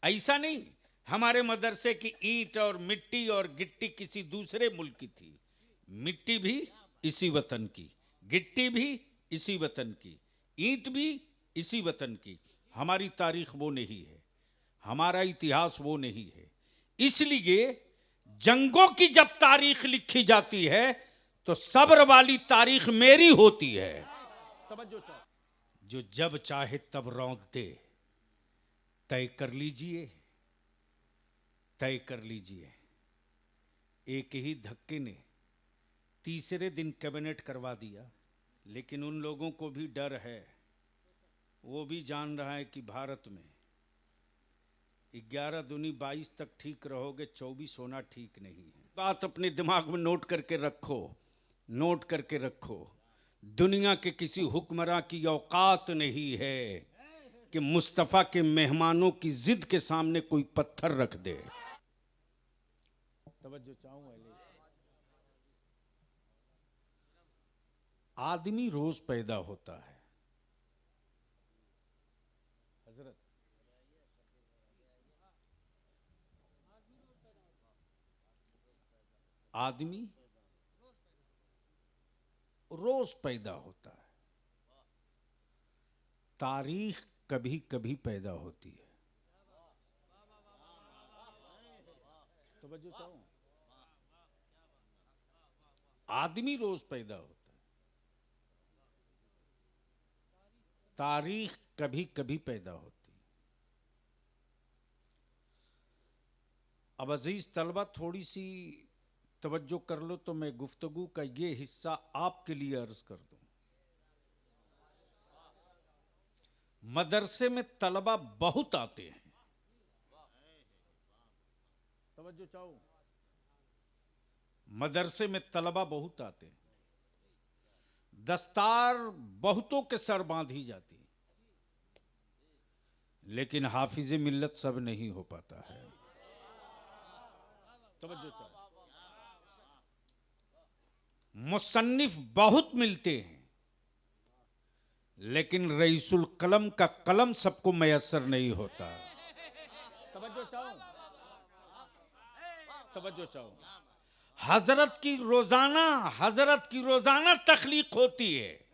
ऐसा नहीं हमारे मदरसे की ईंट और मिट्टी और गिट्टी किसी दूसरे मुल्क की थी। मिट्टी भी इसी वतन की, गिट्टी भी इसी वतन की, ईंट भी इसी वतन की। हमारी तारीख वो नहीं है, हमारा इतिहास वो नहीं है। इसलिए जंगों की जब तारीख लिखी जाती है तो सब्र वाली तारीख मेरी होती है। जो जब चाहे तब रौंद दे, तय कर लीजिए, तय कर लीजिए। एक ही धक्के ने तीसरे दिन कैबिनेट करवा दिया, लेकिन उन लोगों को भी डर है, वो भी जान रहा है कि भारत में 11 दूनी 22 तक ठीक रहोगे, 24 होना ठीक नहीं है। बात अपने दिमाग में नोट करके रखो, नोट करके रखो। दुनिया के किसी हुक्मरान की औकात नहीं है कि मुस्तफ़ा के मेहमानों की जिद के सामने कोई पत्थर रख दे। तवज्जो चाहूंगा। आदमी रोज पैदा होता है हजरत, आदमी रोज पैदा होता है। तारीख कभी कभी पैदा होती है। तवज्जो चाहूं, आदमी रोज पैदा होता है, तारीख कभी कभी पैदा होती है। अब अजीज तलबा थोड़ी सी तवज्जो कर लो तो मैं गुफ्तगू का ये हिस्सा आपके लिए अर्ज कर दूं। मदरसे में तलबा बहुत आते हैं, तवज्जो चाहो, मदरसे में तलबा बहुत आते हैं। दस्तार बहुतों के सर बांधी जाती, लेकिन हाफिज मिल्लत सब नहीं हो पाता है। तवज्जो चाहो, मुसन्निफ बहुत मिलते हैं, लेकिन रईसुल कलम का कलम सबको मयसर नहीं होता। तवज्जो चाहो, तवज्जो चाहो। हजरत की रोजाना तख्लीक होती है,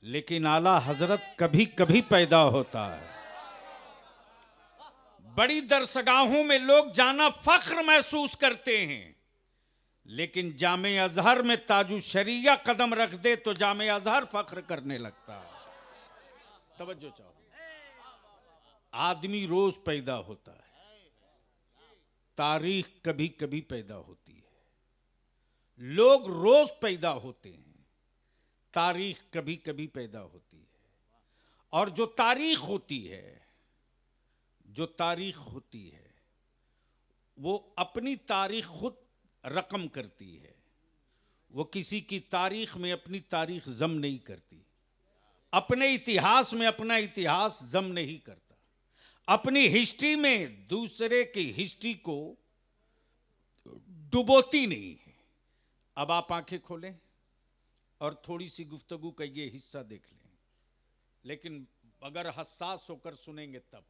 लेकिन आला हजरत कभी कभी पैदा होता है। बड़ी दरसगाहों में लोग जाना फख्र महसूस करते हैं, लेकिन जामे अजहर में ताजु शरिया कदम रख दे तो जामे अजहर फख्र करने लगता है। तवज्जो चाहो, आदमी रोज पैदा होता है, तारीख कभी कभी पैदा होती है। लोग रोज पैदा होते हैं, तारीख कभी कभी पैदा होती है। और जो तारीख होती है, जो तारीख होती है, वो अपनी तारीख खुद रकम करती है। वो किसी की तारीख में अपनी तारीख जम नहीं करती, अपने इतिहास में अपना इतिहास जम नहीं करता, अपनी हिस्ट्री में दूसरे की हिस्ट्री को डुबोती नहीं है। अब आप आंखें खोलें और थोड़ी सी गुफ्तगू का ये हिस्सा देख लें, लेकिन अगर हसास होकर सुनेंगे तब,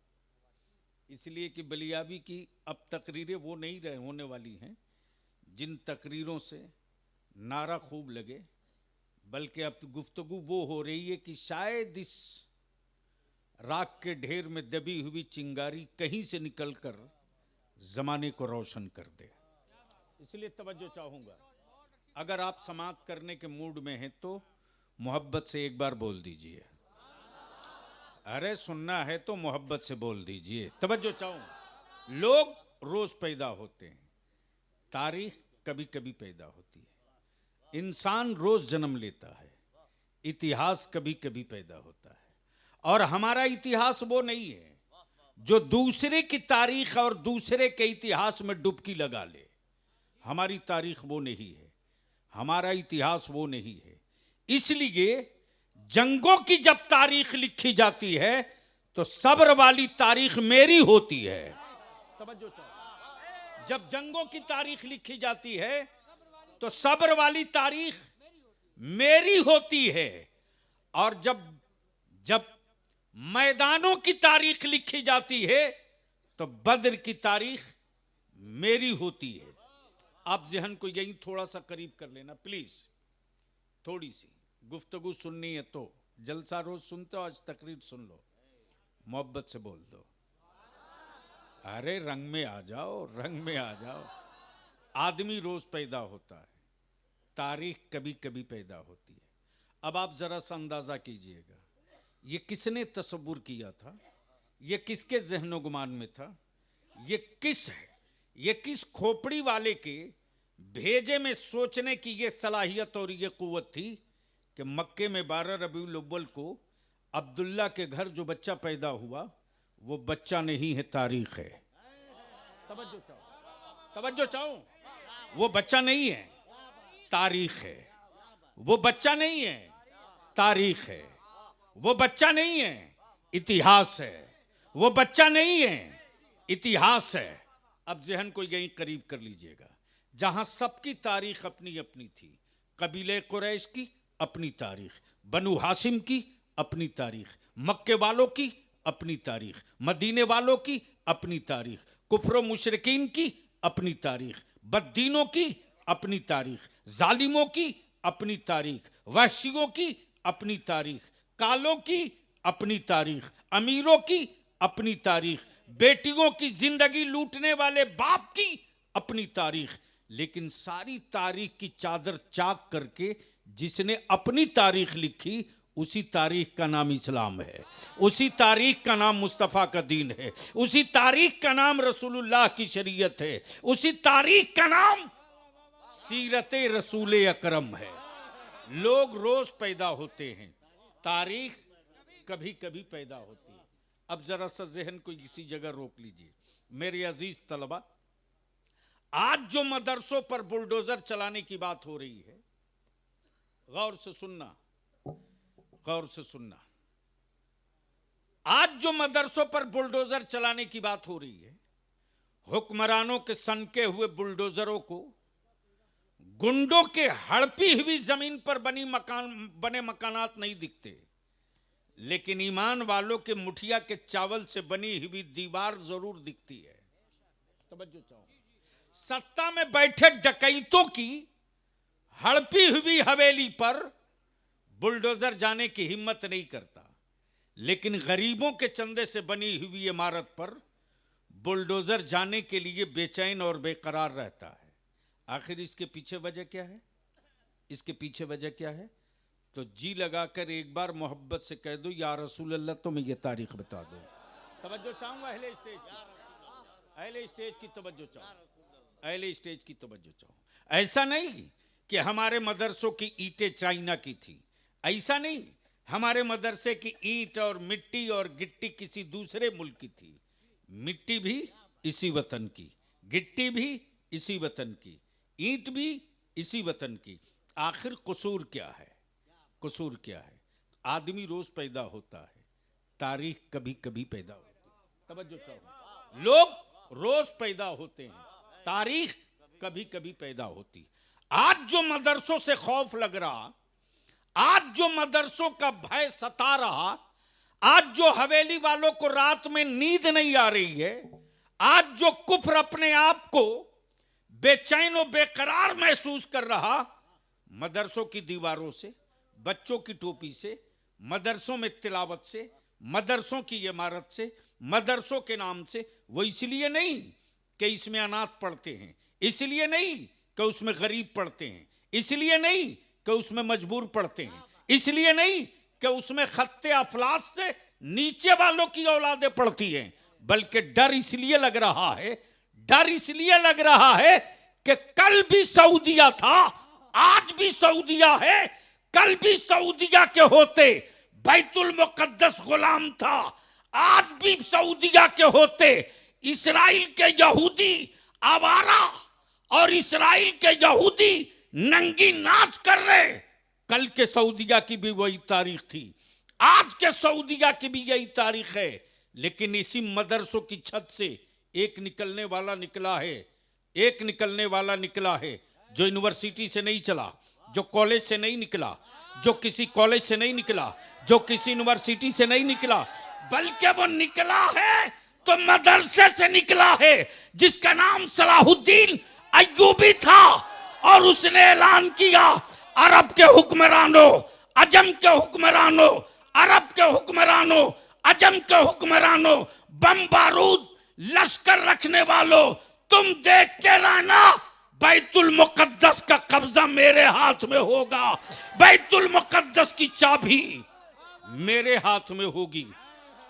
इसलिए कि बलियाबी की अब तकरीरें वो नहीं रहे होने वाली हैं जिन तकरीरों से नारा खूब लगे, बल्कि अब गुफ्तगू वो हो रही है कि शायद इस राख के ढेर में दबी हुई चिंगारी कहीं से निकलकर जमाने को रोशन कर दे। इसलिए तवज्जो चाहूंगा, अगर आप समाअत करने के मूड में हैं तो मोहब्बत से एक बार बोल दीजिए। अरे सुनना है तो मोहब्बत से बोल दीजिए। तवज्जो चाहूं, लोग रोज पैदा होते हैं, तारीख कभी कभी पैदा होती है। इंसान रोज जन्म लेता है, इतिहास कभी कभी पैदा होता है। और हमारा इतिहास वो नहीं है जो दूसरे की तारीख और दूसरे के इतिहास में डुबकी लगा ले। हमारी तारीख वो नहीं है, हमारा इतिहास वो नहीं है। इसलिए जंगों की जब तारीख लिखी जाती है तो सब्र वाली तारीख मेरी होती है। तवज्जो चाहो, जब जंगों की तारीख लिखी जाती है तो सब्र वाली तारीख मेरी होती है। और जब जब मैदानों की तारीख लिखी जाती है तो बद्र की तारीख मेरी होती है। आप जहन को यही थोड़ा सा करीब कर लेना प्लीज, थोड़ी सी गुफ्तगू सुननी है तो। जलसा रोज सुनते हो, आज तकरीर सुन लो, मोहब्बत से बोल दो। अरे रंग में आ जाओ, रंग में आ जाओ। आदमी रोज पैदा होता है, तारीख कभी कभी पैदा होती है। अब आप जरा सा अंदाजा कीजिएगा, ये किसने तसव्वुर किया था, ये किसके ज़हनो गुमान में था, ये किस है, ये किस खोपड़ी वाले के भेजे में सोचने की ये सलाहियत और ये कुव्वत थी कि मक्के में 12 रबीउल अव्वल को अब्दुल्ला के घर जो बच्चा पैदा हुआ वो बच्चा नहीं है, तारीख है। तवज्जो चाहो, तवज्जो चाहो, वो बच्चा नहीं है, तारीख है। वो बच्चा नहीं है, तारीख है। वो बच्चा नहीं है, इतिहास है। वो बच्चा नहीं है, इतिहास है। अब जहन को यहीं करीब कर लीजिएगा, जहां सबकी तारीख अपनी अपनी थी। कबीले कुरैश की अपनी तारीख, बनु हाशिम की अपनी तारीख, मक्के वालों की अपनी तारीख, मदीने वालों की अपनी तारीख, कुफर मुशरिकीन की अपनी तारीख, बद्दीनों की अपनी तारीख, जालिमों की अपनी तारीख, वहशियों की अपनी तारीख, कालों की अपनी तारीख, अमीरों की अपनी तारीख, बेटियों की जिंदगी लूटने वाले बाप की अपनी तारीख। लेकिन सारी तारीख की चादर चाक करके जिसने अपनी तारीख लिखी, उसी तारीख का नाम इस्लाम है, उसी तारीख का नाम मुस्तफ़ा का दीन है, उसी तारीख का नाम रसूलुल्लाह की शरीयत है, उसी तारीख का नाम सीरत रसूल अकरम है। लोग रोज पैदा होते हैं, तारीख कभी कभी पैदा होती है। अब जरा सा जहन को इसी जगह रोक लीजिए मेरे अजीज तलबा। आज जो मदरसों पर बुलडोजर चलाने की बात हो रही है, गौर से सुनना, गौर से सुनना। आज जो मदरसों पर बुलडोजर चलाने की बात हो रही है, हुक्मरानों के सनके हुए बुलडोजरों को गुंडों के हड़पी हुई जमीन पर बने मकानात नहीं दिखते, लेकिन ईमान वालों के मुठिया के चावल से बनी हुई दीवार जरूर दिखती है। तवज्जो चाहो, सत्ता में बैठे डकैतों की हड़पी हुई हवेली पर बुलडोजर जाने की हिम्मत नहीं करता, लेकिन गरीबों के चंदे से बनी हुई इमारत पर बुलडोजर जाने के लिए बेचैन और बेकरार रहता है। आखिर इसके पीछे वजह क्या है? इसके पीछे वजह क्या है? तो जी लगाकर एक बार मोहब्बत से कह दो, या रसूल अल्लाह तुम्हें ये तारीख बता दो। तवज्जो चाहूंगा अहले स्टेज की, अहले स्टेज की तवज्जो चाहूं, अहले स्टेज की तवज्जो चाहूं। ऐसा नहीं कि हमारे मदरसों की ईंटें चाइना की थी, ऐसा नहीं हमारे मदरसे की ईंट और मिट्टी और गिट्टी किसी दूसरे मुल्क की थी। मिट्टी भी इसी वतन की, गिट्टी भी इसी वतन की, ईंट भी इसी वतन की। आखिर कसूर क्या है? कसूर क्या है? आदमी रोज पैदा होता है, तारीख कभी कभी पैदा होती है। तवज्जो चाहो, लोग रोज पैदा होते हैं, तारीख कभी कभी पैदा होती। आज जो मदरसों से खौफ लग रहा, आज जो मदरसों का भय सता रहा, आज जो हवेली वालों को रात में नींद नहीं आ रही है, आज जो कुफ्र अपने आप को बेचैन और बेकरार महसूस कर रहा, मदरसों की दीवारों से, बच्चों की टोपी से, मदरसों में तिलावत से, मदरसों की इमारत से, मदरसों के नाम से, वो इसलिए नहीं कि इसमें अनाथ पढ़ते हैं, इसलिए नहीं कि उसमें गरीब पढ़ते हैं, इसलिए नहीं कि उसमें मजबूर पढ़ते हैं, इसलिए नहीं कि उसमें खत्ते अफलास से नीचे वालों की औलादें पढ़ती हैं, बल्कि डर इसलिए लग रहा है, डर इसलिए लग रहा है कि कल भी सऊदिया था, आज भी सऊदिया है, कल भी सऊदिया के होते बैतुल मुकद्दस गुलाम था, आज भी सऊदिया के होते इस्राइल के यहूदी आवारा और इस्राइल के यहूदी नंगी नाच कर रहे। कल के सऊदिया की भी वही तारीख थी, आज के सऊदिया की भी यही तारीख है। लेकिन इसी मदरसों की छत से एक निकलने वाला निकला है, एक निकलने वाला निकला है जो यूनिवर्सिटी से नहीं चला, जो कॉलेज से नहीं निकला, जो किसी कॉलेज से नहीं निकला, जो किसी यूनिवर्सिटी से नहीं निकला, बल्कि वो निकला है तो मदरसे से निकला है जिसका नाम सलाहुद्दीन अय्यूबी था, और उसने ऐलान किया, अरब के हुक्मरानों, अजम के हुक्मरानों, अरब के हुक्मरानों, अजम के हुक्मरानों, बम बारूद लश्कर रखने वालों, तुम देखते रहना, बैतुल मुकद्दस का कब्जा मेरे हाथ में होगा, बैतुल मुकद्दस की चाबी मेरे हाथ में होगी।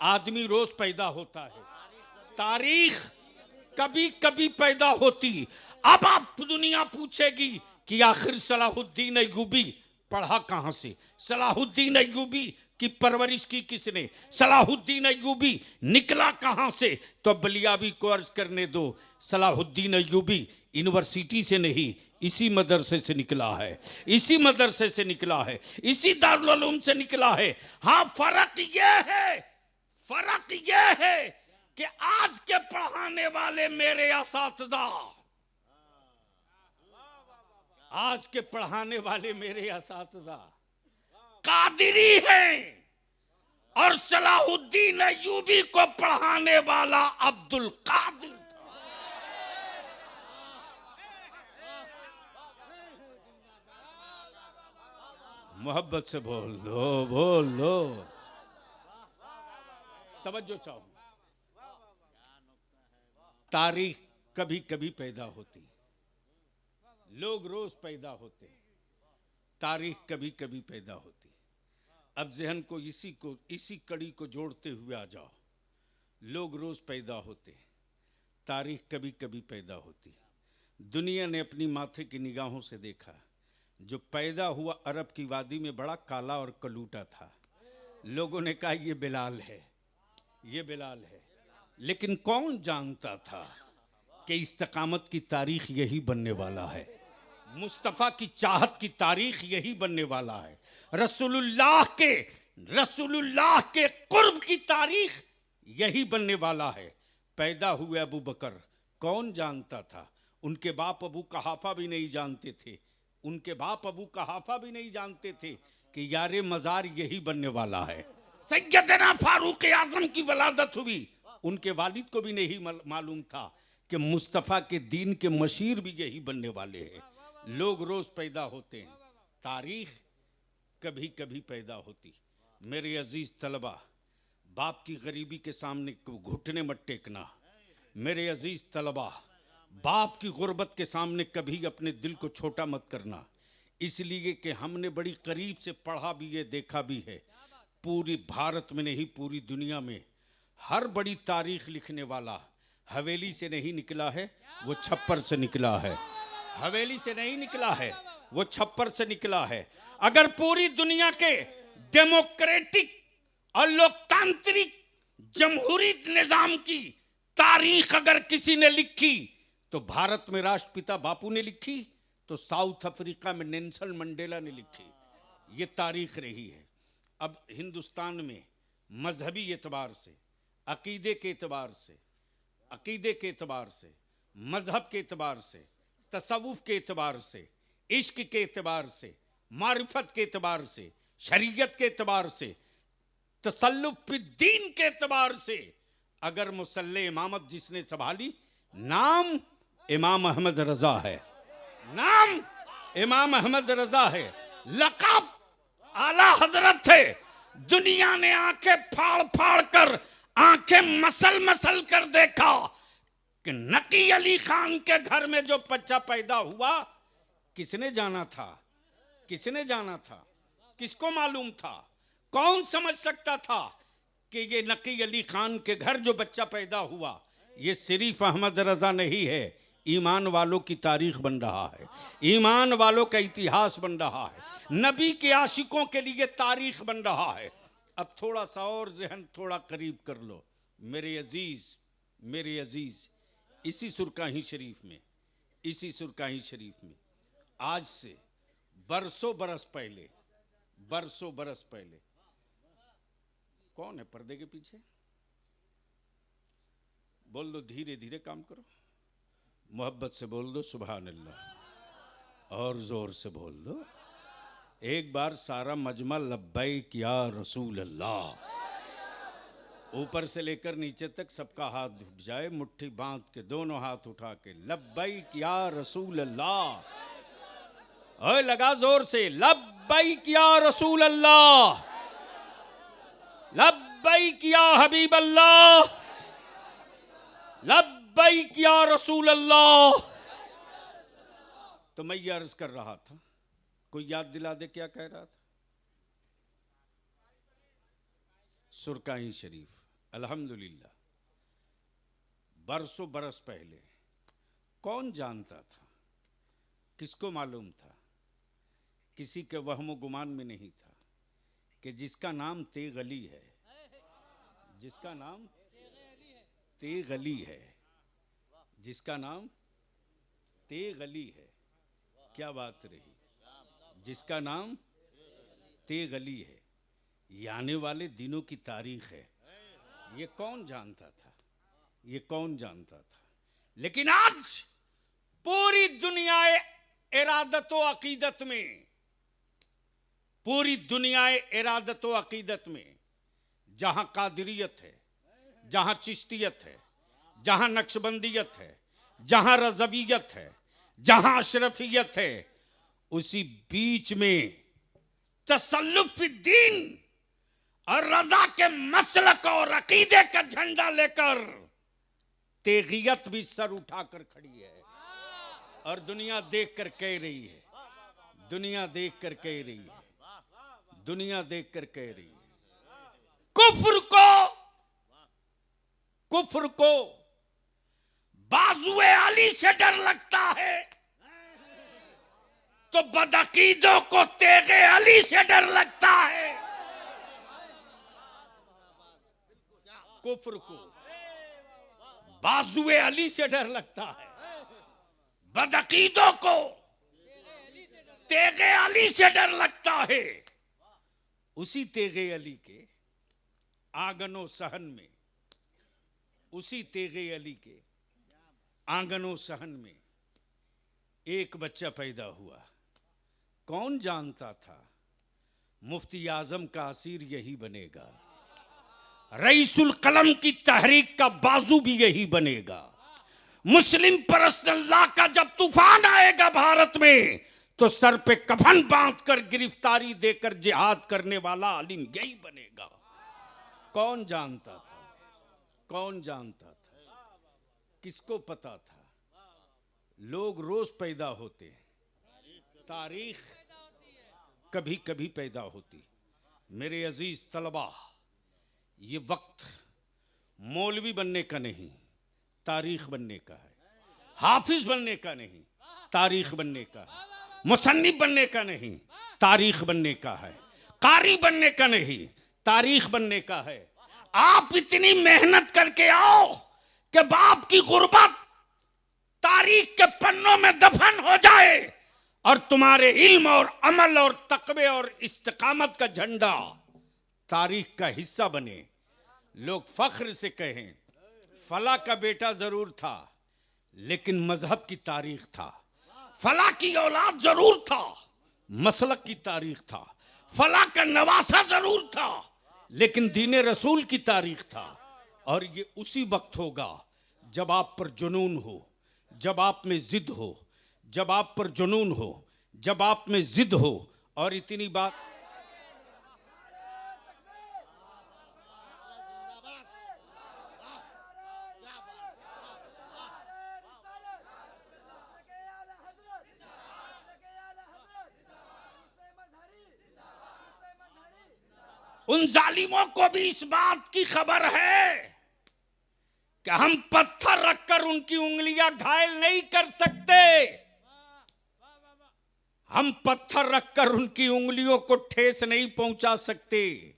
आदमी रोज पैदा होता है, तारीख कभी कभी पैदा होती। अब आप दुनिया पूछेगी कि आखिर सलाहुद्दीन अय्यूबी पढ़ा कहां से, सलाहुद्दीन अय्यूबी की परवरिश की किसने, सलाहुद्दीन अय्यूबी निकला कहां से? तो बलियाबी को अर्ज करने दो, सलाहुद्दीन अय्यूबी यूनिवर्सिटी से नहीं, इसी मदरसे से निकला है, इसी मदरसे से निकला है, इसी दारुल उलूम से निकला है। हाँ, फर्क यह है कि आज के पढ़ाने वाले मेरे असातिज़ा, आज के पढ़ाने वाले मेरे असातिज़ा कादिरी हैं, और सलाहुद्दीन अय्यूबी को पढ़ाने वाला अब्दुल कादिर था। मोहब्बत से बोल लो, तवज्जो चाहो। तारीख कभी कभी पैदा होती, लोग रोज पैदा होते, तारीख कभी कभी पैदा होती। अब जहन को इसी कड़ी को जोड़ते हुए आ जाओ, लोग रोज पैदा होते, तारीख कभी कभी पैदा होती। दुनिया ने अपनी माथे की निगाहों से देखा, जो पैदा हुआ अरब की वादी में बड़ा काला और कलूटा था। लोगों ने कहा ये बिलाल है, ये बिलाल है, लेकिन कौन जानता था कि इस्तकामत की तारीख यही बनने वाला है, मुस्तफ़ा की चाहत की तारीख यही बनने वाला है, रसूलुल्लाह के कुर्ब की तारीख यही बनने वाला है। पैदा हुए अबू बकर, कौन जानता था? उनके बाप अबू कहाफा भी नहीं जानते थे, उनके बाप अबू कहाफा भी नहीं जानते थे कि यारे मज़ार यही बनने वाला है। सैयदना फारूक आज़म की वलादत हुई, उनके वालिद को भी नहीं मालूम था कि मुस्तफ़ा के दीन के मशीर भी यही बनने वाले हैं। लोग रोज पैदा होते हैं, तारीख कभी कभी पैदा होती। मेरे अजीज तलबा, बाप की गरीबी के सामने घुटने मत टेकना। मेरे अजीज तलबा, बाप की गुर्बत के सामने कभी अपने दिल को छोटा मत करना, इसलिए कि हमने बड़ी करीब से पढ़ा भी है, देखा भी है। पूरी भारत में नहीं, पूरी दुनिया में हर बड़ी तारीख लिखने वाला हवेली से नहीं निकला है, वो छप्पर से निकला है। हवेली से नहीं निकला है, वो छप्पर से निकला है। अगर पूरी दुनिया के डेमोक्रेटिक और लोकतांत्रिक जमहूरी निजाम की तारीख अगर किसी ने लिखी तो भारत में राष्ट्रपिता बापू ने लिखी, तो साउथ अफ्रीका में नेल्सन मंडेला ने लिखी। ये तारीख रही है। अब हिंदुस्तान में मजहबी एतबार से, अकीदे के एतबार से, मजहब के एतबार से, तसव्वुफ के एतबार से, इश्क के एतबार से, मारिफत के एतबार से, शरीयत के एतबार से, तसल्लुफ दीन के एतबार से अगर मुसल्ले इमामत जिसने संभाली, नाम इमाम अहमद रजा है, नाम इमाम अहमद रजा है, लक़ब आला हजरत थे। दुनिया ने आंखें फाड़ फाड़ कर, आंखें मसल कर देखा कि नकी अली खान के घर में जो बच्चा पैदा हुआ, किसने जाना था? किसने जाना था? किसको मालूम था? कौन समझ सकता था कि ये नकी अली खान के घर जो बच्चा पैदा हुआ, ये सिर्फ अहमद रजा नहीं है, ईमान वालों की तारीख बन रहा है, ईमान वालों का इतिहास बन रहा है, नबी के आशिकों के लिए तारीख बन रहा है। अब थोड़ा सा और जहन थोड़ा करीब कर लो मेरे अजीज, इसी सुरकाही शरीफ में आज से बरसों बरस पहले कौन है पर्दे के पीछे? बोल दो, धीरे धीरे काम करो, मोहब्बत से बोल दो सुभान अल्लाह, और जोर से बोल दो एक बार सारा मजमा लब्बैक या रसूल अल्लाह। ऊपर से लेकर नीचे तक सबका हाथ उठ जाए, मुट्ठी बांध के दोनों हाथ उठा के लब्बैक या रसूल अल्लाह। ओए लगा जोर से, लब्बैक या रसूल अल्लाह, लब्बैक या हबीब अल्लाह, लब्बैक या रसूल अल्लाह। तो मैं ये अर्ज कर रहा था, कोई याद दिला दे क्या कह रहा था? सुरकाई शरीफ, अल्हम्दुलिल्लाह। बरसों बरस पहले कौन जानता था, किसको मालूम था, किसी के वहमो गुमान में नहीं था कि जिसका नाम तेग अली है, जिसका नाम तेग अली है, जिसका नाम तेग अली है, क्या बात रही, जिसका नाम तेग अली है, ये आने वाले दिनों की तारीख है। ये कौन जानता था, ये कौन जानता था? लेकिन आज पूरी दुनिया इरादत व अकीदत में, पूरी दुनिया इरादत व अकीदत में जहां कादिरियत है, जहां चिश्तियत है, जहां नक्शबंदियत है, जहां रज़वियत है, जहां अशरफियत है, उसी बीच में तसल्लुफ दीन और रजा के मसलक और अकीदे का झंडा लेकर तेगियत भी सर उठाकर खड़ी है। और दुनिया देख कर कह रही है, दुनिया देख कर कह रही है, दुनिया देख कर कह रही है, कुफ्र को बाजुए अली से डर लगता है तो बदअकीदों को तेगे अली से डर लगता है। कुफ्र को बाजुए अली से डर लगता है, बदअकीदों को तेगे अली से डर लगता है। उसी तेगे अली के आंगनों सहन में, उसी तेगे अली के आंगनों सहन में एक बच्चा पैदा हुआ। कौन जानता था मुफ्ती आजम का असीर यही बनेगा, रईसुल कलम की तहरीक का बाजू भी यही बनेगा। मुस्लिम परस्तिल्लाह का जब तूफान आएगा भारत में तो सर पे कफन बांधकर गिरफ्तारी देकर जिहाद करने वाला अलीम यही बनेगा। कौन जानता था, कौन जानता था, किसको पता था? लोग रोज पैदा होते हैं, तारीख कभी कभी पैदा होती। मेरे अजीज तलबा, ये वक्त मौलवी बनने का नहीं, तारीख बनने का है। हाफिज बनने का नहीं, तारीख बनने का है। मुसन्निफ बनने का नहीं, तारीख बनने का है। कारी बनने का नहीं, तारीख बनने का है। आप इतनी मेहनत करके आओ कि बाप की गुर्बत तारीख के पन्नों में दफन हो जाए और तुम्हारे इल्म और अमल और तकवे और इस्तिकामत का झंडा तारीख का हिस्सा बने। लोग फख्र से कहें फला का बेटा जरूर था लेकिन मजहब की तारीख था, फला की औलाद जरूर था, मसलक की तारीख था, फला का नवासा जरूर था लेकिन दीन रसूल की तारीख था। और ये उसी वक्त होगा जब आप पर जुनून हो, जब आप में जिद हो, जब आप पर जुनून हो, जब आप में जिद हो। और इतनी बात उन जालिमों को भी इस बात की खबर है कि हम पत्थर रखकर उनकी उंगलियां घायल नहीं कर सकते, हम पत्थर रखकर उनकी उंगलियों को ठेस नहीं पहुंचा सकते,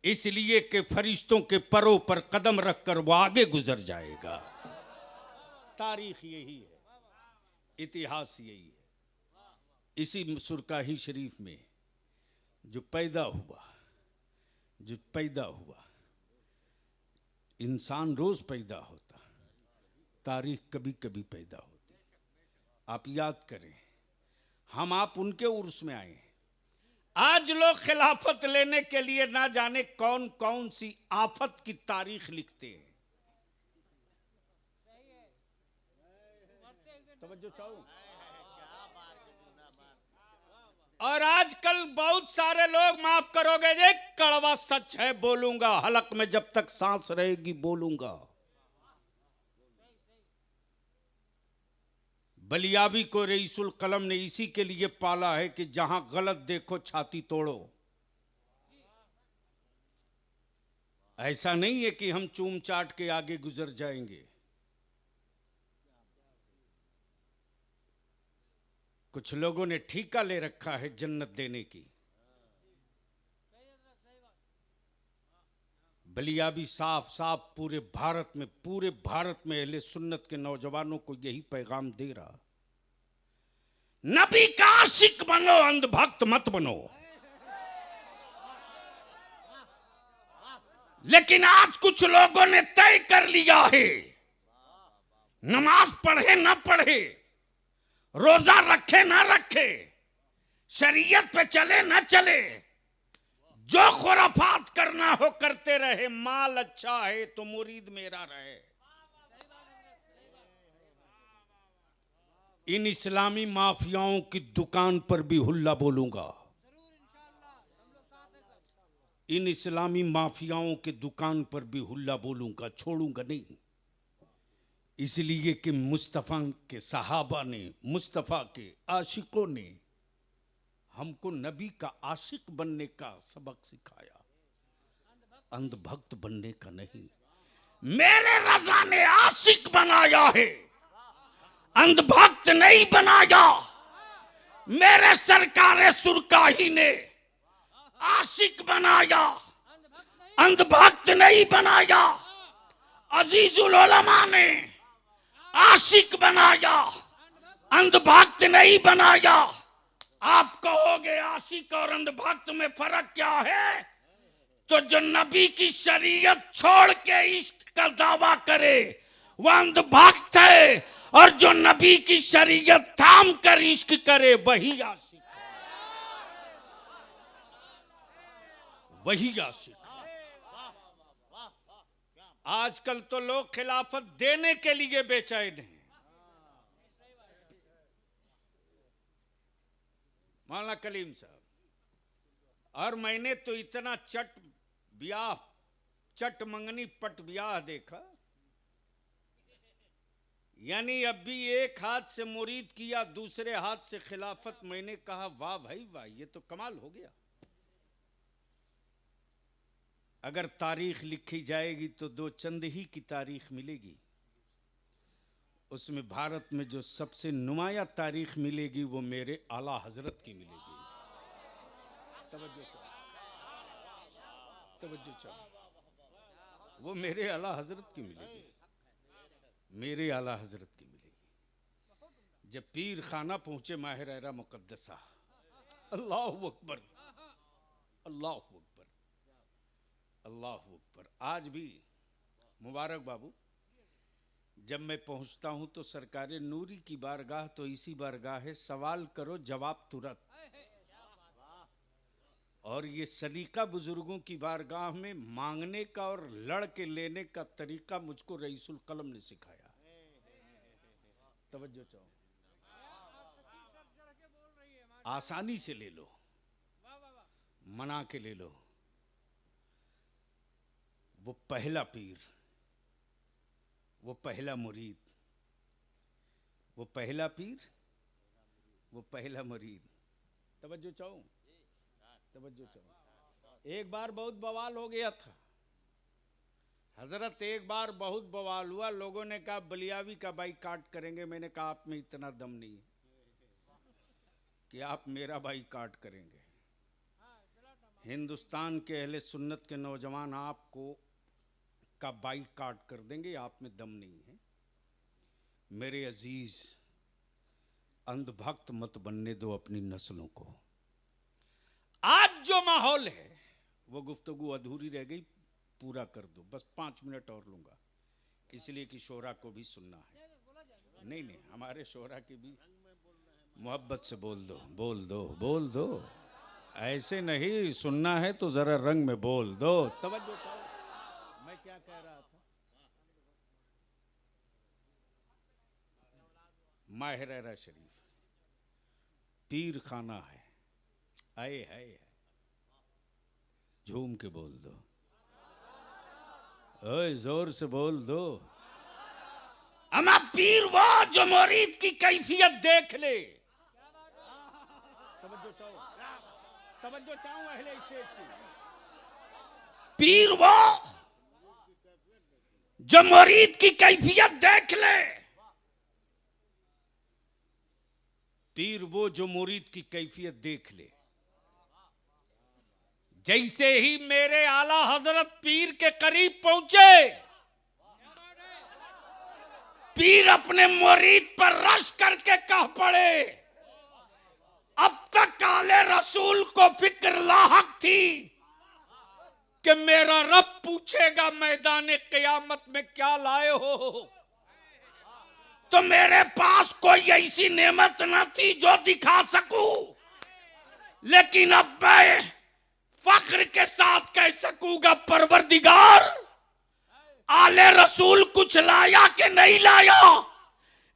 इसलिए कि फरिश्तों के परों पर कदम रखकर वो आगे गुजर जाएगा। तारीख यही है, इतिहास यही है। इसी सुरकाही शरीफ में जो पैदा हुआ, जो पैदा हुआ, इंसान रोज पैदा होता, तारीख कभी कभी पैदा होती। आप याद करें, हम आप उनके उर्स में आए, आज लोग खिलाफत लेने के लिए ना जाने कौन कौन सी आफत की तारीख लिखते हैं। तवज्जो चाहूं। और आजकल बहुत सारे लोग, माफ करोगे जी, कड़वा सच है बोलूंगा, हलक में जब तक सांस रहेगी बोलूंगा। बलियाबी को रईसुल कलम ने इसी के लिए पाला है कि जहां गलत देखो छाती तोड़ो। ऐसा नहीं है कि हम चूम चाट के आगे गुजर जाएंगे। कुछ लोगों ने ठीका ले रखा है जन्नत देने की। बलियाबी साफ साफ पूरे भारत में अहले सुन्नत के नौजवानों को यही पैगाम दे रहा, नबी का आशिक बनो, अंधभक्त मत बनो। लेकिन आज कुछ लोगों ने तय कर लिया है, नमाज पढ़े ना पढ़े, रोजा रखे ना रखे, शरीयत पे चले ना चले, जो खुराफात करना हो करते रहे, माल अच्छा है तो मुरीद मेरा रहे। इन इस्लामी माफियाओं की दुकान पर भी हुल्ला बोलूंगा। इन इस्लामी माफियाओं की दुकान पर भी हुल्ला बोलूंगा, छोड़ूंगा नहीं। इसलिए कि मुस्तफा के सहाबा ने, मुस्तफा के आशिकों ने हमको नबी का आशिक बनने का सबक सिखाया, अंधभक्त बनने का नहीं। मेरे रज़ा ने आशिक बनाया है, अंधभक्त नहीं बनाया। मेरे सरकारे सुरकाही ने आशिक बनाया, अंधभक्त नहीं बनाया। अजीजुल उलमा ने आशिक बनाया, अंधभक्त नहीं बनाया। आप कहोगे आशिक और अंधभक्त में फर्क क्या है? तो जो नबी की शरीयत छोड़ के इश्क का दावा करे वह अंधभक्त है, और जो नबी की शरीयत थाम कर इश्क करे वही आशिक है, वही आशिक है। आजकल तो लोग खिलाफत देने के लिए बेचैन हैं। मौलाना कलीम साहब, और मैंने तो इतना चट मंगनी पट ब्याह देखा, यानी अभी एक हाथ से मुरीद किया, दूसरे हाथ से खिलाफत। मैंने कहा वाह भाई वाह, ये तो कमाल हो गया। अगर तारीख लिखी जाएगी तो दो चंद ही की तारीख मिलेगी। उसमें भारत में जो सबसे नुमाया तारीख मिलेगी वो मेरे आला हजरत की मिलेगी। तवज्जो चाहो, वो मेरे आला हजरत की मिलेगी, मेरे आला हजरत की मिलेगी। जब पीर खाना पहुंचे माह रहरा मुकद्दसा, अल्लाहु अकबर, अल्लाहु अकबर, अल्लाहु अकबर। आज भी मुबारक बाबू, जब मैं पहुंचता हूं तो सरकारे नूरी की बारगाह तो इसी बारगाह है, सवाल करो जवाब तुरंत। और ये सलीका बुजुर्गों की बारगाह में मांगने का और लड़ के लेने का तरीका मुझको रईसुल कलम ने सिखाया। तवज्जो चाहो, आसानी से ले लो, मना के ले लो। वो पहला पीर, वो पहला मुरीद, वो पहला पीर, वो पहला मुरीद। तवज्जो चाहो, तवज्जो चाहो। एक बार बहुत बवाल हो गया था हजरत, एक बार बहुत बवाल हुआ। लोगों ने कहा बलियावी का बाइकाट करेंगे। मैंने कहा आप में इतना दम नहीं है कि आप मेरा बाइकाट करेंगे। हिंदुस्तान के अहले सुन्नत के नौजवान आपको का बाइकाट कर देंगे, आप में दम नहीं है। मेरे अजीज, अंधभक्त मत बनने दो अपनी नस्लों को। आज जो माहौल है वो गुफ्तगू अधूरी रह गई, पूरा कर दो। बस 5 मिनट और लूंगा, इसलिए कि शोरा को भी सुनना है। नहीं नहीं, हमारे शोरा की भी मोहब्बत से बोल दो, बोल दो, बोल दो। ऐसे नहीं, सुनना है तो जरा रंग में बोल दो। तवज्जो करो, मैं क्या कह रहा था। माहिर शरीफ पीर खाना है, आए है, झूम के बोल दो, ओए जोर से बोल दो। अमा पीर वो जो मुरीद की कैफियत देख ले। तवज्जो चाहूं अहले स्टेज की। पीर वो जो मुरीद की कैफियत देख ले। पीर वो जो मुरीद की कैफियत देख ले। जैसे ही मेरे आला हजरत पीर के करीब पहुंचे, पीर अपने मुरीद पर रश करके कह पड़े, अब तक आले रसूल को फिक्र लाहक थी कि मेरा रब पूछेगा मैदान क़यामत में क्या लाए हो, तो मेरे पास कोई ऐसी नेमत न थी जो दिखा सकूं, लेकिन अब मैं फख्र के साथ कह सकूंगा, परवरदिगार आले रसूल कुछ लाया कि नहीं लाया,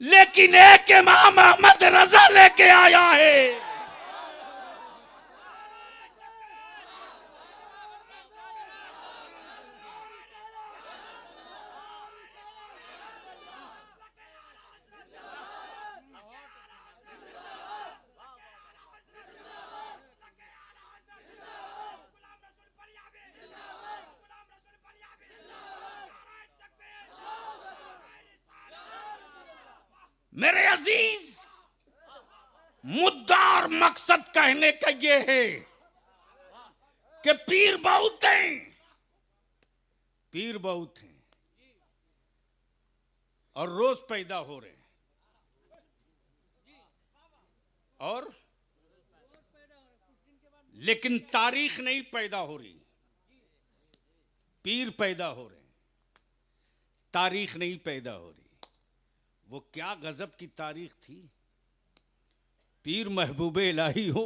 लेकिन एक इमाम अहमद रजा लेके आया है। मेरे अजीज, मुद्दा और मकसद कहने का यह है कि पीर बहुत हैं, पीर बहुत हैं और रोज पैदा हो रहे हैं, और लेकिन तारीख नहीं पैदा हो रही। पीर पैदा हो रहे हैं, तारीख नहीं पैदा हो रही। वो क्या गजब की तारीख थी। पीर महबूबे इलाही हो,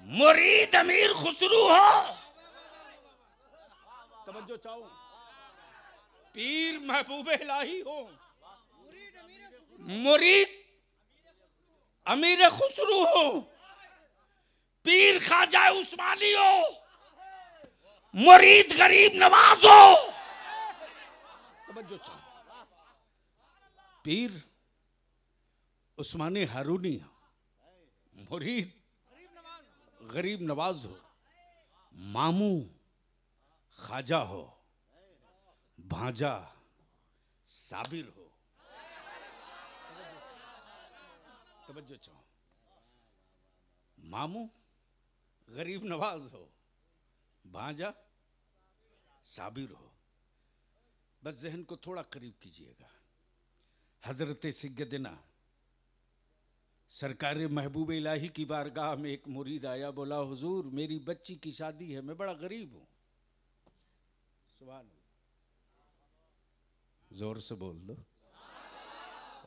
मुरीद अमीर खुसरू हो। तवज्जो चाहो, पीर महबूबे इलाही हो, मुरीद अमीर खुसरू हो, पीर ख्वाजा उस्मानी हो, मुरीद गरीब नवाज हो। तवज्जो चाहो, पीर उस्मानी हारूनी हो, मुरीद गरीब नवाज हो, मामू ख्वाजा हो, भांजा साबिर हो। तवज्जो चाहो, मामू गरीब नवाज हो, भांजा साबिर हो। बस जहन को थोड़ा करीब कीजिएगा। हजरत सैयदना सरकार महबूब इलाही की बारगाह में एक मुरीद आया, बोला हुजूर मेरी बच्ची की शादी है, मैं बड़ा गरीब हूं। सुभान अल्लाह, जोर से बोल दो,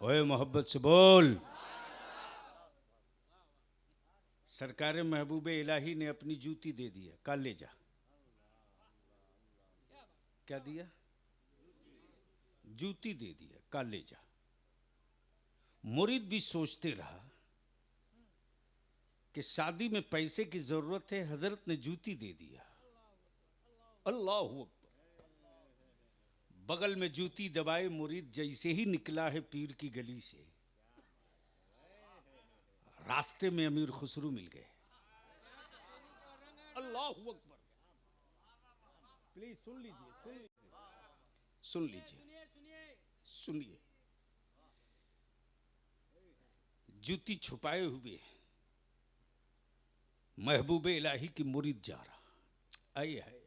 ओए मोहब्बत से बोल। सरकार महबूब इलाही ने अपनी जूती दे दिया, का ले जा। क्या दिया? जूती दे दिया, का ले जा। मुरीद भी सोचते रहा कि शादी में पैसे की जरूरत है, हजरत ने जूती दे दिया। अल्लाह अकबर। बगल में जूती दबाए मुरीद जैसे ही निकला है पीर की गली से, रास्ते में अमीर खुसरू मिल गए। अल्लाह अकबर। प्लीज सुन लीजिए, सुन लीजिए, सुनिए। जूती छुपाए हुए महबूबे इलाही की मुरीद जा रहा। आई है,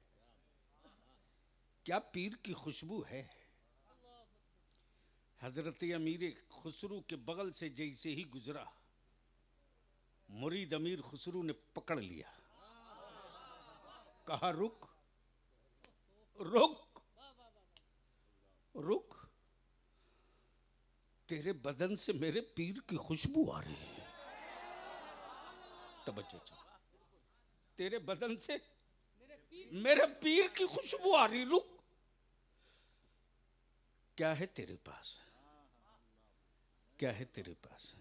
क्या पीर की खुशबू है। हजरत अमीर खुसरू के बगल से जैसे ही गुजरा, मुरीद अमीर खुसरू ने पकड़ लिया, कहा रुक रुक रुक, तेरे बदन से मेरे पीर की खुशबू आ रही है। तवज्जो चाहो, तेरे बदन से मेरे पीर की खुशबू आ रही, रुक। क्या है तेरे पास, क्या है तेरे पास?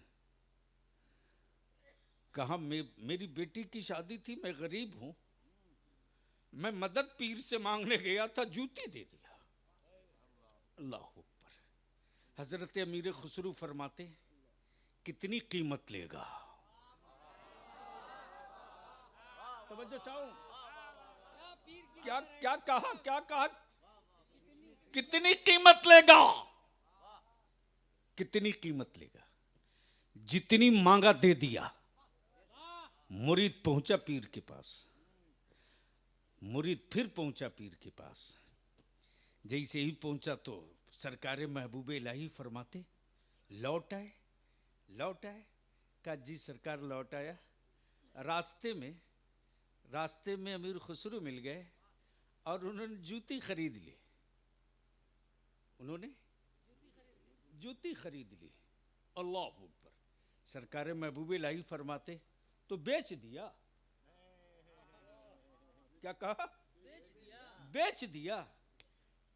कहा मेरी बेटी की शादी थी, मैं गरीब हूं, मैं मदद पीर से मांगने गया था, जूती दे दिया। अल्लाह अकबर। हजरत अमीर खुसरू फरमाते, कितनी कीमत लेगा? तवज्जो चाहो, क्या क्या कहा, क्या कहा? कितनी कीमत लेगा? कितनी कीमत लेगा? जितनी मांगा दे दिया। मुरीद पहुंचा पीर के पास, मुरीद फिर पहुंचा पीर के पास। जैसे ही पहुंचा तो सरकार महबूब इलाही फरमाते, लौट आए, लौट आए। कहा जी सरकार लौट आया। रास्ते में अमीर खुसरू मिल गए और उन्होंने जूती खरीद ली, उन्होंने जूती खरीद ली। अल्लाह अकबर। सरकार महबूब इलाही फरमाते, तो बेच दिया। क्या कहा? बेच दिया।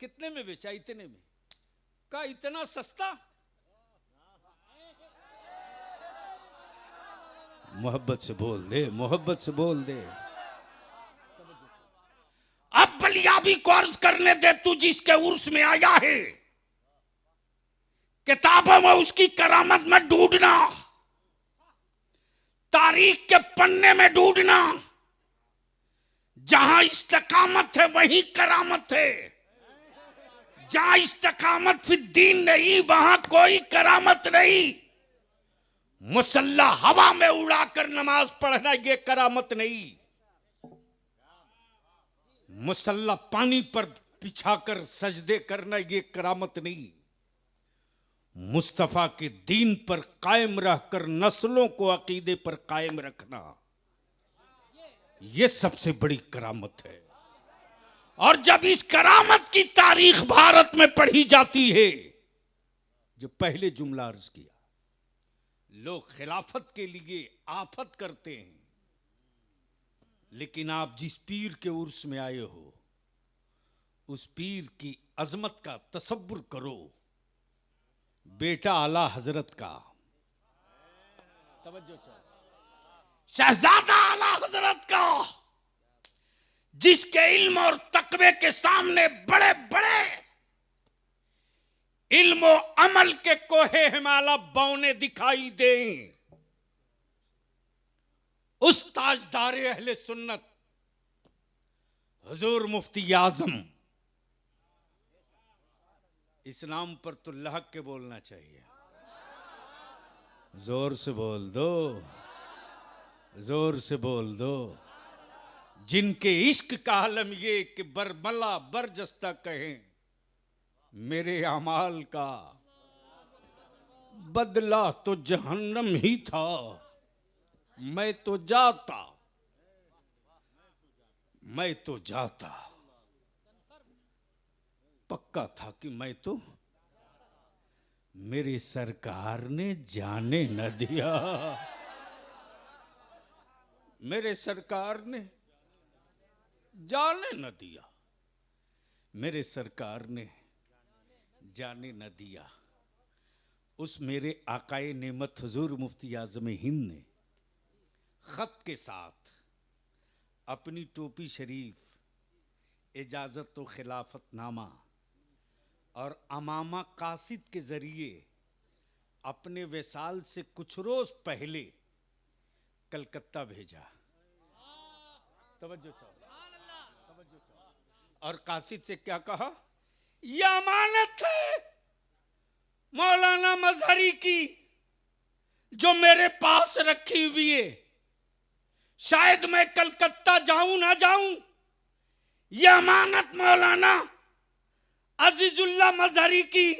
कितने में बेचा? इतने में। का इतना सस्ता? मोहब्बत से बोल दे, मोहब्बत से बोल दे। अब बलियाबी को अर्ज करने दे, तू जिसके उर्स में आया है, किताबों में उसकी करामत में ढूंढना, तारीख के पन्ने में ढूंढना। जहां इस्तकामत है वहीं करामत है, जहां इस्तकामत फिर दीन नहीं वहां कोई करामत नहीं। मुसल्ला हवा में उड़ाकर नमाज पढ़ना ये करामत नहीं, मुसल्ला पानी पर बिछाकर सजदे करना ये करामत नहीं। मुस्तफा के दीन पर कायम रहकर नस्लों को अकीदे पर कायम रखना, यह सबसे बड़ी करामत है। और जब इस करामत की तारीख भारत में पढ़ी जाती है, जो पहले जुमला अर्ज किया, लोग खिलाफत के लिए आफत करते हैं, लेकिन आप जिस पीर के उर्स में आए हो, उस पीर की अजमत का तसव्वुर करो। बेटा आला हजरत का, तवज्जो चाहो, शहजादा आला हजरत का, जिसके इल्म और तकवे के सामने बड़े बड़े इल्म और अमल के कोहे हिमालय बौने दिखाई दें, उस ताजदार अहले सुन्नत हुजूर मुफ्ती आजम, इस नाम पर तो लहक के बोलना चाहिए। जोर से बोल दो, जोर से बोल दो। जिनके इश्क का आलम ये कि बरमला बरजस्ता कहें, मेरे अमाल का बदला तो जहन्नम ही था, मैं तो जाता, मैं तो जाता। पक्का था कि मैं तो, मेरे सरकार ने जाने न दिया, मेरे सरकार ने जाने न दिया, मेरे सरकार ने जाने न दिया। उस मेरे आकाए नेमत हुजूर मुफ्ती आजम हिंद ने खत के साथ अपनी टोपी शरीफ, इजाजत व खिलाफतनामा और अमामा कासिद के जरिए अपने विसाल से कुछ रोज पहले कलकत्ता भेजा। तवज्जो चाहो, तवज्जो चाहो। और कासिद से क्या कहा? यह अमानत है मौलाना मजहरी की, जो मेरे पास रखी हुई है। शायद मैं कलकत्ता जाऊं ना जाऊं, यह अमानत मौलाना अजीजुल्लाह मजहरी की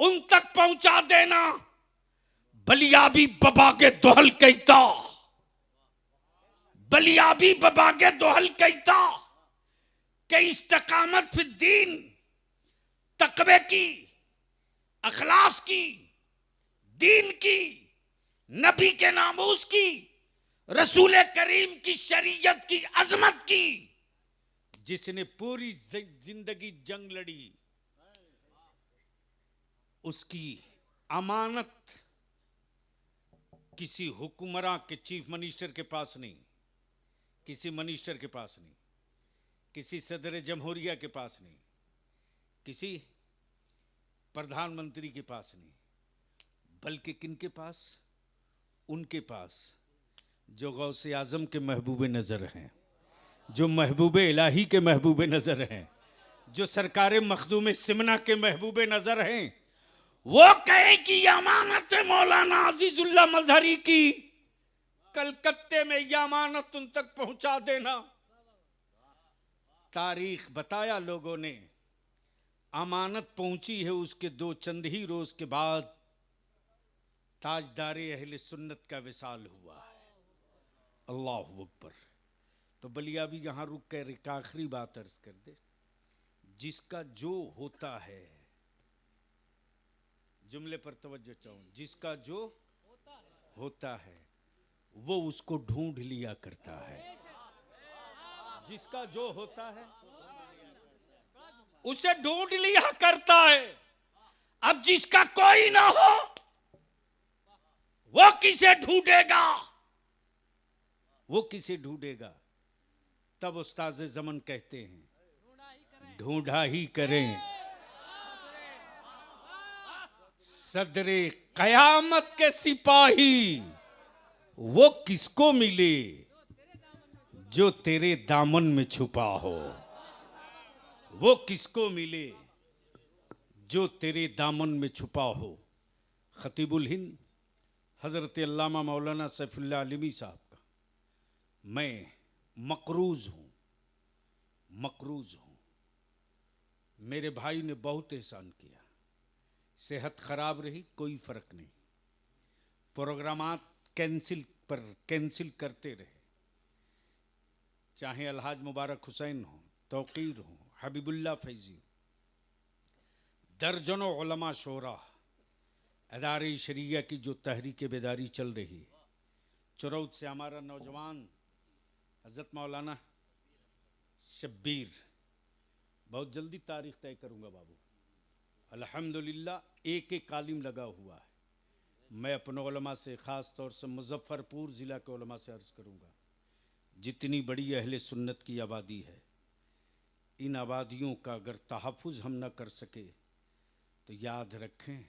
उन तक पहुंचा देना। बलियाबी बबा के दोहल कहता, बलियाबी बबा के दोहल कहता कि इस्तकामत फिर दीन, तकवे की, अखलास की, दीन की, नबी के नामूस की रसूल करीम की शरीयत की अजमत की, जिसने पूरी जिंदगी जंग लड़ी, उसकी अमानत किसी हुक्मरां के चीफ मिनिस्टर के पास नहीं, किसी मिनिस्टर के पास नहीं, किसी सदर जमहूरिया के पास नहीं, किसी प्रधानमंत्री के पास नहीं, बल्कि किनके पास? उनके पास जो गौसे आजम के महबूब नजर हैं, जो महबूब इलाही के महबूब नजर हैं, जो सरकार मखदूम सिमना के महबूब नजर हैं। वो कहे कि यह अमानत है मौलाना अजीजुल्लाह मजहरी की, कलकत्ते में यह अमानत उन तक पहुंचा देना। तारीख बताया लोगों ने, अमानत पहुंची है उसके 2 चंद ही रोज के बाद ताजदारे अहले सुन्नत का विसाल हुआ है। अल्लाह अकबर। तो बलिया भी यहां रुक कर एक आखिरी बात अर्ज कर दे, जिसका जो होता है, जुमले पर तवज्जो चाहूं, जिसका जो होता है वो उसको ढूंढ लिया करता है। जिसका जो होता है उसे ढूंढ लिया करता है। अब जिसका कोई ना हो वो किसे ढूंढेगा? वो किसे ढूंढेगा? तब उस्ताद ज़मन कहते हैं ढूंढा ही करें। सदरे कयामत के सिपाही वो किसको मिले जो तेरे दामन में छुपा हो। वो किसको मिले जो तेरे दामन में छुपा हो। खतीबुल हिंद हजरत अल्लामा मौलाना सैफुल्लाह आलिमी साहब का मैं मकरूज हूं। मेरे भाई ने बहुत एहसान किया, सेहत खराब रही कोई फर्क नहीं, प्रोग्रामात कैंसिल करते रहे, चाहे अलहाज मुबारक हुसैन हो, तौकीर हो, हबीबुल्लाह फैजी हो, दर्जनों उलमा शोरा, अदारे शरिया की जो तहरीक बेदारी चल रही है। चुरौत से हमारा नौजवान हजरत मौलाना शब्बीर, बहुत जल्दी तारीख तय करूंगा बाबू, अल्हम्दुलिल्लाह एक एक कालिम लगा हुआ है। मैं अपने उलमा से ख़ास तौर से मुजफ्फरपुर ज़िला के उलमा से अर्ज़ करूंगा, जितनी बड़ी अहले सुन्नत की आबादी है, इन आबादियों का अगर तहफ़्फ़ुज़ हम न कर सके तो याद रखें,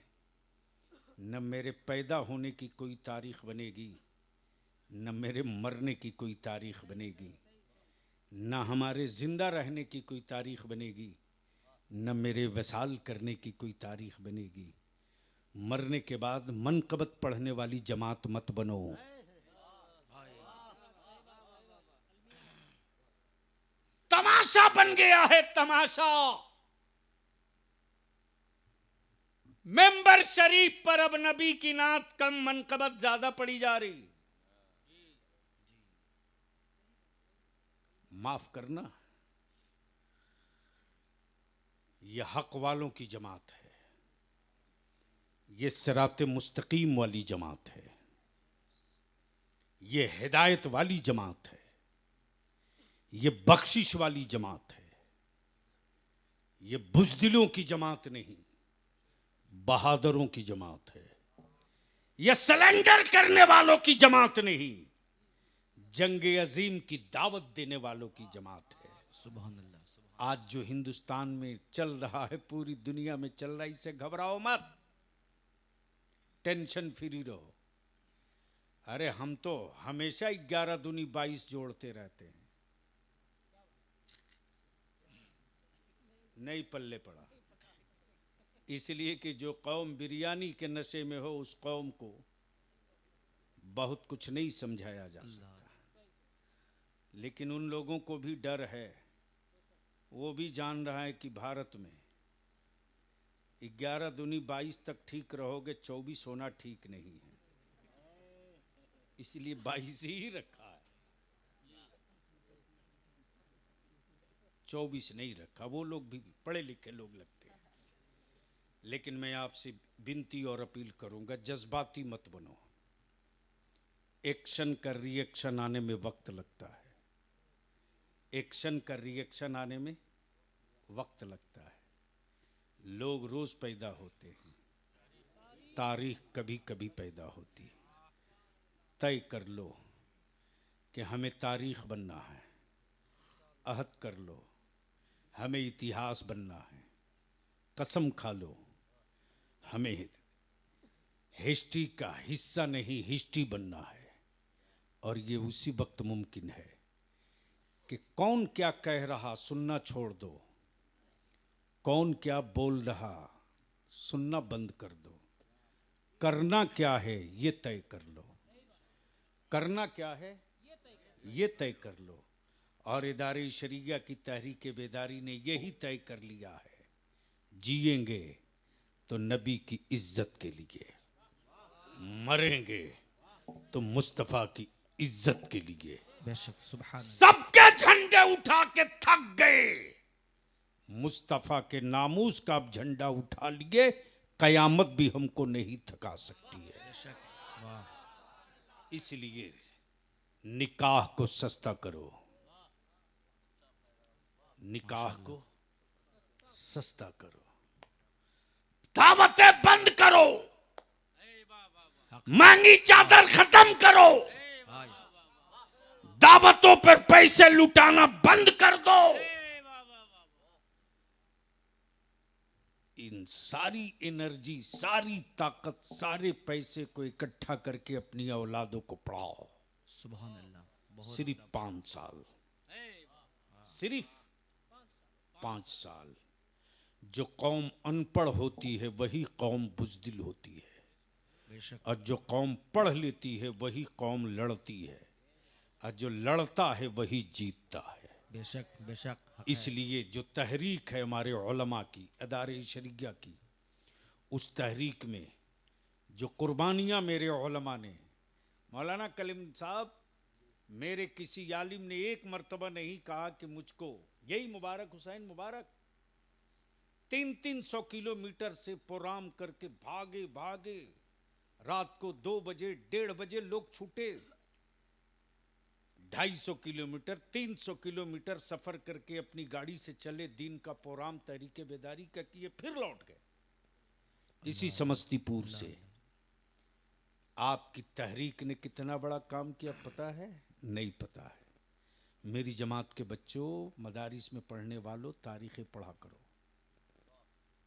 न मेरे पैदा होने की कोई तारीख़ बनेगी, न मेरे मरने की कोई तारीख़ बनेगी, न हमारे ज़िंदा रहने की कोई तारीख़ बनेगी, न मेरे वसाल करने की कोई तारीख़ बनेगी। मरने के बाद मनक़बत पढ़ने वाली जमात मत बनो। तमाशा बन गया है तमाशा। मेंबर शरीफ पर अब नबी की नात कम, मनक़बत ज्यादा पड़ी जा रही। माफ करना, यह हक वालों की जमात है, ये सिराते मुस्तकीम वाली जमात है, ये हिदायत वाली जमात है, ये बख्शिश वाली जमात है, ये बुज़दिलों की जमात नहीं, बहादुरों की जमात है, ये सरेंडर करने वालों की जमात नहीं, जंग अजीम की दावत देने वालों की जमात है। सुभान अल्लाह। आज जो हिंदुस्तान में चल रहा है, पूरी दुनिया में चल रहा है, इससे घबराओ मत, टेंशन फ्री रहो। अरे हम तो हमेशा 11 दूनी 22 जोड़ते रहते हैं, नहीं पल्ले पड़ा। इसलिए कि जो कौम बिरयानी के नशे में हो, उस कौम को बहुत कुछ नहीं समझाया जा सकता। लेकिन उन लोगों को भी डर है, वो भी जान रहा है कि भारत में 11 दूनी 22 तक ठीक रहोगे, 24 होना ठीक नहीं है, इसलिए 22 ही रखा है, 24 नहीं रखा। वो लोग भी पढ़े लिखे लोग लगते हैं। लेकिन मैं आपसे विनती और अपील करूंगा, जज्बाती मत बनो। एक्शन का रिएक्शन आने में वक्त लगता है, एक्शन का रिएक्शन आने में वक्त लगता है। लोग रोज पैदा होते हैं, तारीख कभी कभी पैदा होती है। तय कर लो कि हमें तारीख बनना है, अहद कर लो हमें इतिहास बनना है, कसम खा लो हमें हिस्ट्री का हिस्सा नहीं हिस्ट्री बनना है। और ये उसी वक्त मुमकिन है कि कौन क्या कह रहा सुनना छोड़ दो, कौन क्या बोल रहा सुनना बंद कर दो। करना क्या है ये तय कर लो, करना क्या है ये तय कर लो। और इदारे शरिया की तहरीक बेदारी ने यही तय कर लिया है, जिएंगे तो नबी की इज्जत के लिए, मरेंगे तो मुस्तफा की इज्जत के लिए। बेशक सुभान सबके झंडे उठा के थक गए, मुस्तफा के नामूस का अब झंडा उठा लिए, कयामत भी हमको नहीं थका सकती है। बेशक वाह इसलिए निकाह को सस्ता करो, निकाह को सस्ता करो, दावतें बंद करो, महंगी चादर खत्म करो, भाई दावतों पर पैसे लुटाना बंद कर दो। इन सारी एनर्जी, सारी ताकत, सारे पैसे को इकट्ठा करके अपनी औलादों को पढ़ाओ। सुभान अल्लाह बहुत सिर्फ 5 साल, सिर्फ 5 साल। जो कौम अनपढ़ होती है वही कौम बुज़दिल होती है, बेशक और जो कौम पढ़ लेती है वही कौम लड़ती है, और जो लड़ता है वही जीतता है। बेशक बेशक इसलिए जो तहरीक है हमारे उलमा की, अदारे शरिया की, उस तहरीक में जो कुर्बानियाँ मेरे उलमा ने, मौलाना कलीम साहब, मेरे किसी आलिम ने एक मर्तबा नहीं कहा कि मुझको, यही मुबारक हुसैन मुबारक 300 किलोमीटर से प्रोग्राम करके भागे भागे, रात को 2 बजे 1:30 बजे लोग छूटे, 250 किलोमीटर 300 किलोमीटर सफर करके अपनी गाड़ी से चले, दिन का प्रोग्राम तहरीके बेदारी का किए, फिर लौट गए। इसी समस्तीपुर से आपकी तहरीक ने कितना बड़ा काम किया पता है? नहीं पता है। मेरी जमात के बच्चों, मदारिस में पढ़ने वालों, तारीखें पढ़ा करो,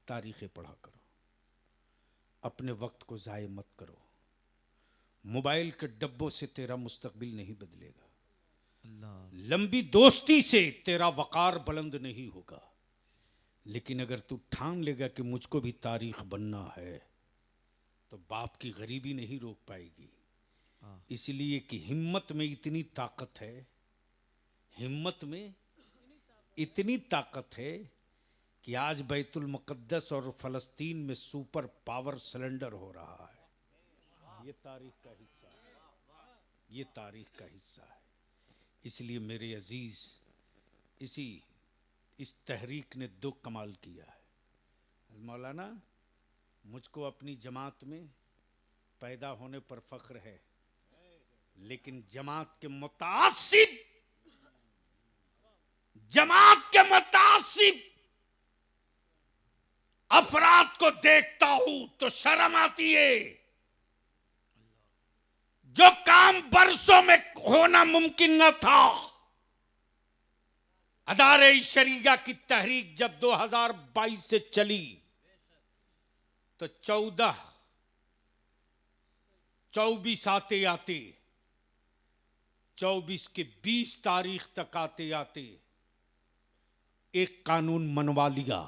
तारीखें पढ़ा करो, अपने वक्त को ज़ाय मत करो। मोबाइल के डब्बों से तेरा मुस्तकबिल नहीं बदलेगा, अल्लाह लंबी दोस्ती से तेरा वकार बुलंद नहीं होगा। लेकिन अगर तू ठान लेगा कि मुझको भी तारीख बनना है, तो बाप की गरीबी नहीं रोक पाएगी। हाँ। इसलिए कि हिम्मत में इतनी ताकत है, हिम्मत में इतनी ताकत है कि आज बैतुल मुक़द्दस और फ़लस्तीन में सुपर पावर सिलेंडर हो रहा है। ये तारीख का हिस्सा है, ये तारीख का हिस्सा है। इसलिए मेरे अजीज, इस तहरीक ने 2 कमाल किया है। मौलाना, मुझको अपनी जमात में पैदा होने पर फख्र है, लेकिन जमात के मुतासिब अफराद को देखता हूं तो शर्म आती है। जो काम बरसों में होना मुमकिन न था, अदारे शरिया की तहरीक जब 2022 से चली तो 24 आते आते 24 के 20 तारीख तक आते आते एक कानून मनवा लिया।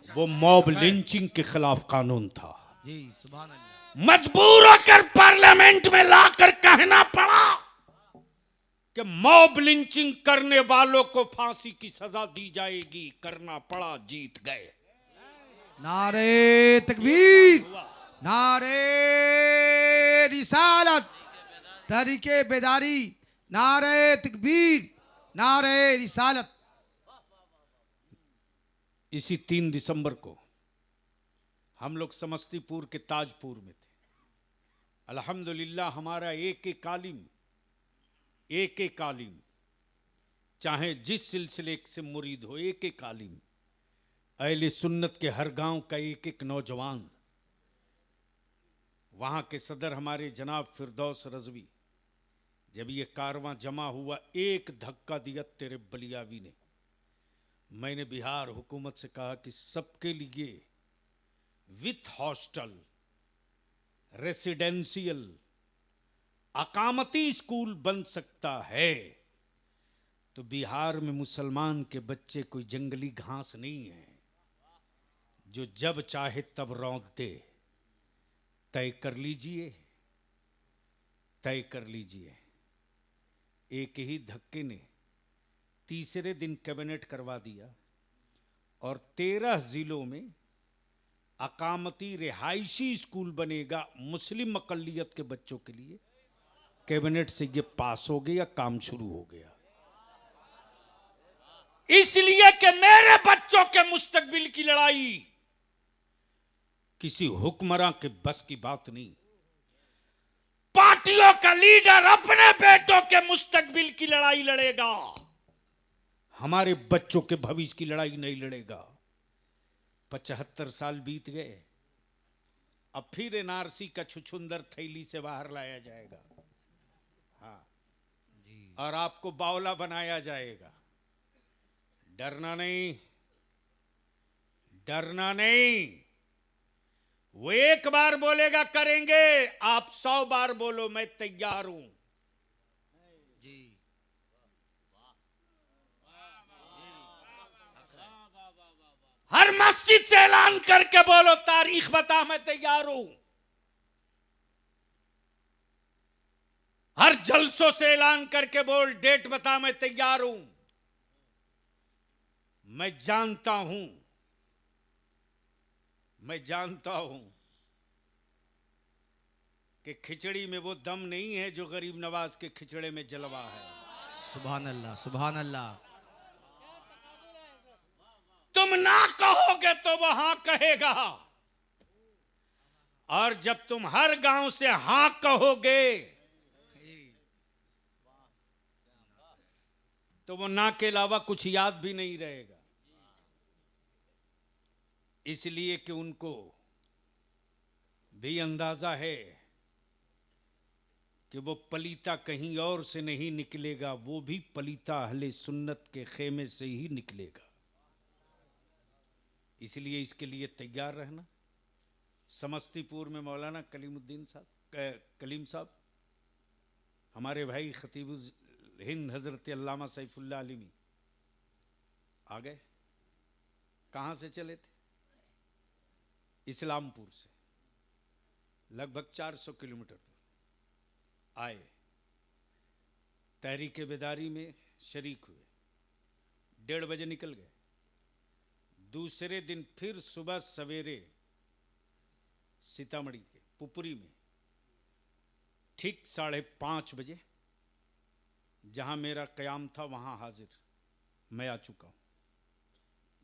वो मॉब लिंचिंग के खिलाफ कानून था। जी सुभान अल्लाह। मजबूर होकर पार्लियामेंट में लाकर कहना पड़ा कि मॉब लिंचिंग करने वालों को फांसी की सजा दी जाएगी। करना पड़ा, जीत गए। नारे तकबीर, नारे रिसालत, तहरीके बेदारी, नारे तकबीर, नारे रिसालत। इसी 3 दिसंबर को हम लोग समस्तीपुर के ताजपुर में थे। अल्हम्दुलिल्लाह हमारा एक एक आलिम चाहे जिस सिलसिले से मुरीद हो, एक एक आलिम, अहले सुन्नत के हर गांव का एक एक नौजवान, वहां के सदर हमारे जनाब फिरदौस रज़वी, जब ये कारवां जमा हुआ एक धक्का दिया तेरे बलियावी ने। मैंने बिहार हुकूमत से कहा कि सबके लिए विथ हॉस्टल रेसिडेंशियल अकामती स्कूल बन सकता है, तो बिहार में मुसलमान के बच्चे कोई जंगली घास नहीं है जो जब चाहे तब रौंद दे। तय कर लीजिए, तय कर लीजिए। एक ही धक्के ने तीसरे दिन कैबिनेट करवा दिया और 13 जिलों में अकामती रिहायशी स्कूल बनेगा मुस्लिम अकलियत के बच्चों के लिए। कैबिनेट से ये पास हो गया, काम शुरू हो गया। इसलिए कि मेरे बच्चों के मुस्तकबिल की लड़ाई किसी हुक्मरान के बस की बात नहीं। पार्टियों का लीडर अपने बेटों के मुस्तकबिल की लड़ाई लड़ेगा, हमारे बच्चों के भविष्य की लड़ाई नहीं लड़ेगा। 75 साल बीत गए, अब फिर एनआरसी का छुछुंदर थैली से बाहर लाया जाएगा, हाँ जी, और आपको बावला बनाया जाएगा। डरना नहीं, डरना नहीं। वो एक बार बोलेगा करेंगे, आप 100 बार बोलो मैं तैयार हूं। जी हर मस्जिद से ऐलान करके बोलो तारीख बता मैं तैयार हूं। हर जलसों से ऐलान करके बोल डेट बता मैं तैयार हूं। मैं जानता हूं, मैं जानता हूं कि खिचड़ी में वो दम नहीं है जो गरीब नवाज के खिचड़े में जलवा है। सुभान अल्लाह, सुभान अल्लाह। तुम ना कहोगे तो वहां कहेगा, और जब तुम हर गांव से हां कहोगे तो वो ना के अलावा कुछ याद भी नहीं रहेगा। इसलिए कि उनको भी अंदाजा है कि वो पलीता कहीं और से नहीं निकलेगा, वो भी पलीता अहले सुन्नत के खेमे से ही निकलेगा। इसलिए इसके लिए तैयार रहना। समस्तीपुर में मौलाना कलीम साहब हमारे भाई खतीबुल हिंद हजरत अल्लामा सैफुल्लाह आलिमी आ गए। कहां से चले थे? इस्लामपुर से, लगभग 400 किलोमीटर दूर आए। तहरीक बेदारी में शरीक हुए, 1:30 बजे निकल गए। दूसरे दिन फिर सुबह सवेरे सीतामढ़ी के पुपरी में ठीक 5:30 बजे जहां मेरा कयाम था वहां हाजिर मैं आ चुका हूं।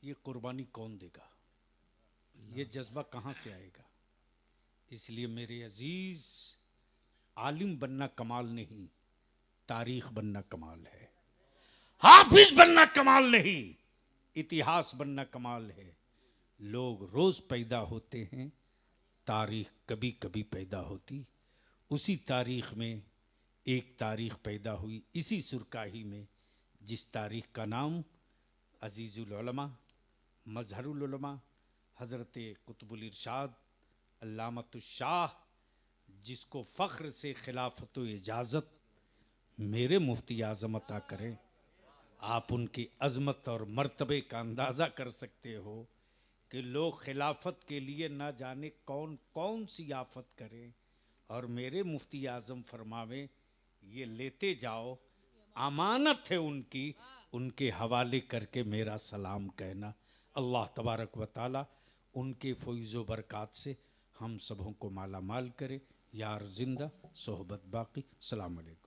ये कुर्बानी कौन देगा? ये जज्बा कहां से आएगा? इसलिए मेरे अजीज, आलिम बनना कमाल नहीं, तारीख बनना कमाल है। हाफिज बनना कमाल नहीं, इतिहास बनना कमाल है। लोग रोज पैदा होते हैं, तारीख कभी कभी पैदा होती। उसी तारीख में एक तारीख पैदा हुई, इसी सुरकाही में, जिस तारीख का नाम अजीजुल उलमा, मजहरुल उलमा, हज़रत कुतुबुल इरशाद अल्लामतुश शाह, जिसको फ़ख्र से खिलाफत व इजाज़त मेरे मुफ्ती आज़म अता करें। आप उनकी अज़मत और मर्तबे का अंदाज़ा कर सकते हो कि लोग खिलाफत के लिए ना जाने कौन कौन सी आफत करें, और मेरे मुफ्ती आज़म फरमावे ये लेते जाओ, अमानत है उनकी, उनके हवाले करके मेरा सलाम कहना। अल्लाह तबारक व ताला उनके फ़ैज़ व बरक़ात से हम सबों को माला माल करे। यार जिंदा सोहबत बाकी। सलाम अलैकुम।